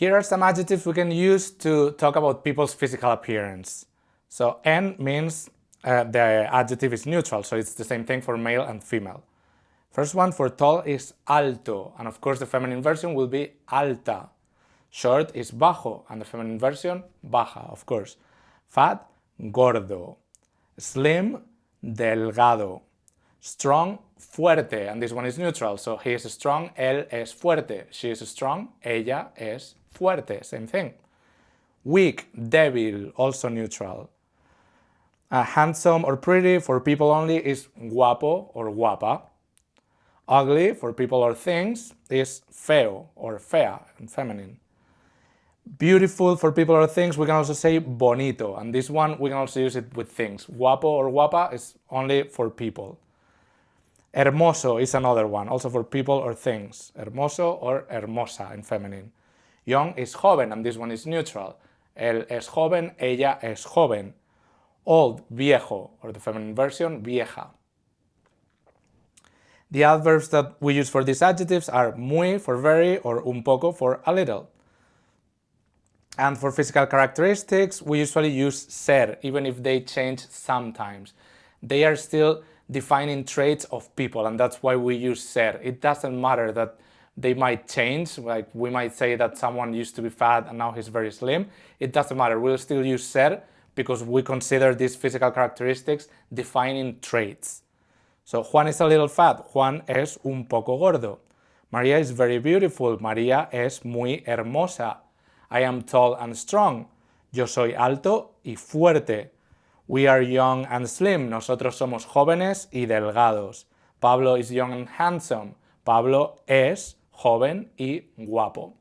Here are some adjectives we can use to talk about people's physical appearance. So en means the adjective is neutral, so it's the same thing for male and female. First one for tall is alto, and of course the feminine version will be alta. Short is bajo, and the feminine version, baja, of course. Fat, gordo. Slim, delgado. Strong, fuerte, and this one is neutral, so he is strong, él es fuerte. She is strong, ella es fuerte, same thing. Weak, débil, also neutral. Handsome or pretty for people only is guapo or guapa. Ugly for people or things is feo or fea in feminine. Beautiful for people or things, we can also say bonito, and this one we can also use it with things. Guapo or guapa is only for people. Hermoso is another one, also for people or things. Hermoso or hermosa in feminine. Young is joven, and this one is neutral. Él es joven, ella es joven. Old, viejo, or the feminine version, vieja. The adverbs that we use for these adjectives are muy for very or un poco for a little. And for physical characteristics, we usually use ser, even if they change sometimes. They are still defining traits of people, and that's why we use ser. It doesn't matter that they might change, like we might say that someone used to be fat and now he's very slim. It doesn't matter, we'll still use ser because we consider these physical characteristics defining traits. So Juan is a little fat, Juan es un poco gordo. Maria is very beautiful, María es muy hermosa. I am tall and strong, yo soy alto y fuerte. We are young and slim, nosotros somos jóvenes y delgados. Pablo is young and handsome, Pablo es joven y guapo.